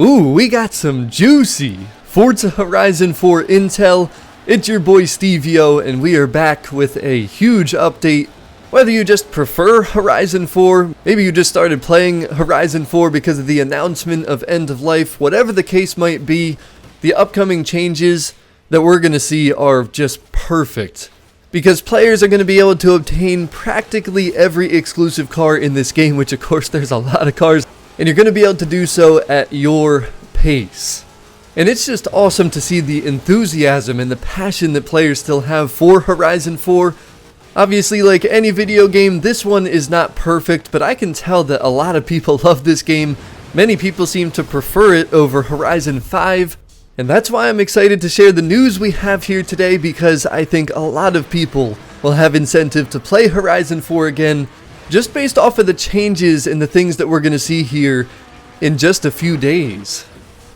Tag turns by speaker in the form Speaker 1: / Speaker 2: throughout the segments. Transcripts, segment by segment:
Speaker 1: Ooh, we got some juicy Forza Horizon 4 intel. It's your boy Stevio, and we are back with a huge update. Whether you just prefer Horizon 4, maybe you just started playing Horizon 4 because of the announcement of End of Life, whatever the case might be, the upcoming changes that we're going to see are just perfect. Because players are going to be able to obtain practically every exclusive car in this game, which of course there's a lot of cars, and you're going to be able to do so at your pace. And it's just awesome to see the enthusiasm and the passion that players still have for Horizon 4. Obviously, like any video game, this one is not perfect, but I can tell that a lot of people love this game. Many people seem to prefer it over Horizon 5. And that's why I'm excited to share the news we have here today, because I think a lot of people will have incentive to play Horizon 4 again, just based off of the changes and the things that we're going to see here in just a few days.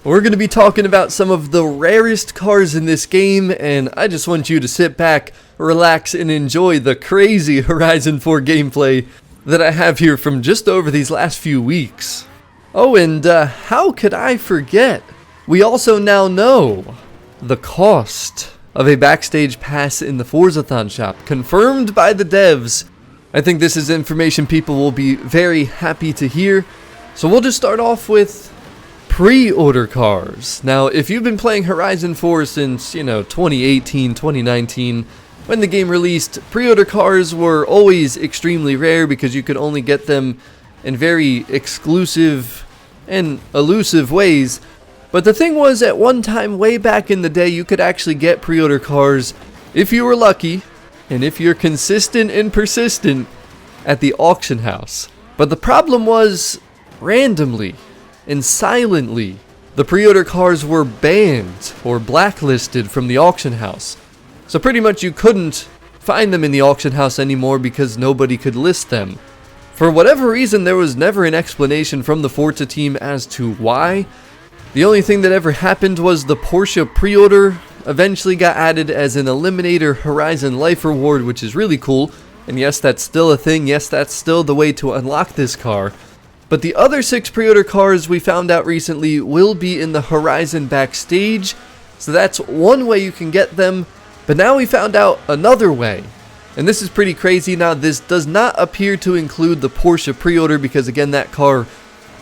Speaker 1: We're going to be talking about some of the rarest cars in this game, and I just want you to sit back, relax, and enjoy the crazy Horizon 4 gameplay that I have here from just over these last few weeks. Oh, and how could I forget? We also now know the cost of a Backstage Pass in the Forzathon shop, confirmed by the devs. I think this is information people will be very happy to hear. So we'll just start off with PreOrder Cars. Now, if you've been playing Horizon 4 since, 2018, 2019, when the game released, PreOrder Cars were always extremely rare because you could only get them in very exclusive and elusive ways. But the thing was, at one time way back in the day, you could actually get PreOrder Cars if you were lucky and if you're consistent and persistent at the auction house. But the problem was, randomly and silently, the PreOrder Cars were banned or blacklisted from the auction house. So pretty much you couldn't find them in the auction house anymore because nobody could list them. For whatever reason, there was never an explanation from the Forza team as to why. The only thing that ever happened was the Porsche pre-order eventually got added as an Eliminator Horizon Life reward, which is really cool. And yes, that's still a thing. Yes, that's still the way to unlock this car. But the other 6 pre-order cars we found out recently will be in the Horizon Backstage. So that's one way you can get them. But now we found out another way. And this is pretty crazy. Now, this does not appear to include the Porsche pre-order because, again, that car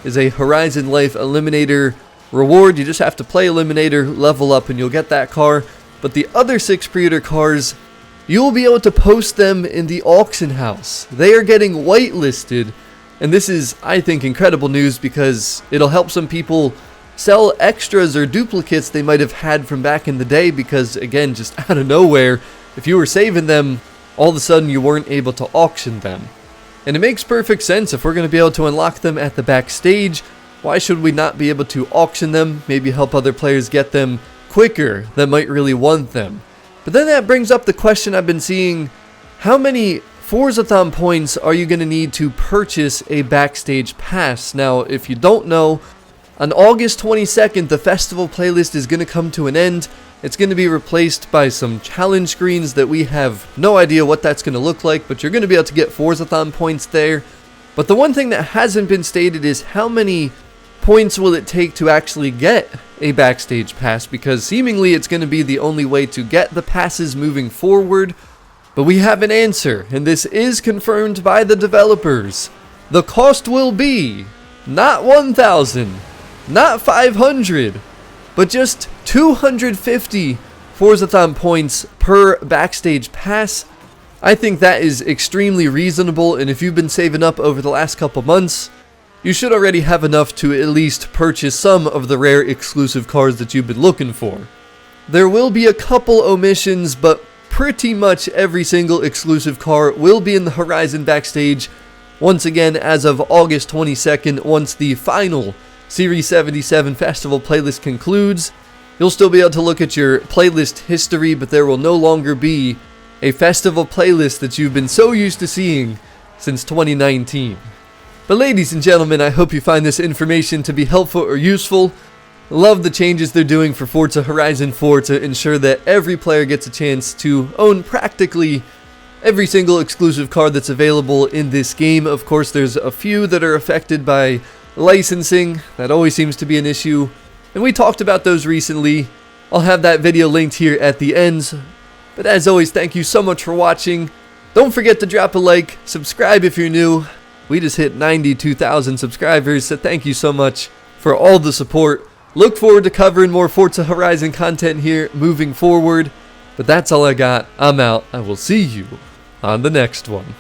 Speaker 1: is a Horizon Life Eliminator reward. You just have to play Eliminator, level up, and you'll get that car. But the other 6 pre-order cars, you will be able to post them in the auction house. They are getting whitelisted, and this is, I think, incredible news because it'll help some people sell extras or duplicates they might have had from back in the day because, again, just out of nowhere, if you were saving them, all of a sudden you weren't able to auction them. And it makes perfect sense. If we're going to be able to unlock them at the backstage, why should we not be able to auction them, maybe help other players get them quicker that might really want them? But then that brings up the question I've been seeing: how many Forzathon points are you going to need to purchase a Backstage Pass? Now, if you don't know, on August 22nd, the festival playlist is going to come to an end. It's going to be replaced by some challenge screens that we have no idea what that's going to look like, but you're going to be able to get Forzathon points there. But the one thing that hasn't been stated is how many points will it take to actually get a Backstage Pass, because seemingly it's going to be the only way to get the passes moving forward. But we have an answer, and this is confirmed by the developers. The cost will be not 1,000, not 500, but just 250 Forzathon points per Backstage Pass. I think that is extremely reasonable, and if you've been saving up over the last couple months, you should already have enough to at least purchase some of the rare exclusive cars that you've been looking for. There will be a couple omissions, but pretty much every single exclusive car will be in the Horizon Backstage once again as of August 22nd, once the final Series 77 Festival playlist concludes. You'll still be able to look at your playlist history, but there will no longer be a festival playlist that you've been so used to seeing since 2019. But ladies and gentlemen, I hope you find this information to be helpful or useful. Love the changes they're doing for Forza Horizon 4 to ensure that every player gets a chance to own practically every single exclusive car that's available in this game. Of course, there's a few that are affected by licensing, that always seems to be an issue, and we talked about those recently. I'll have that video linked here at the end. But as always, thank you so much for watching. Don't forget to drop a like, subscribe if you're new. We just hit 92,000 subscribers, so thank you so much for all the support. Look forward to covering more Forza Horizon content here moving forward. But that's all I got. I'm out. I will see you on the next one.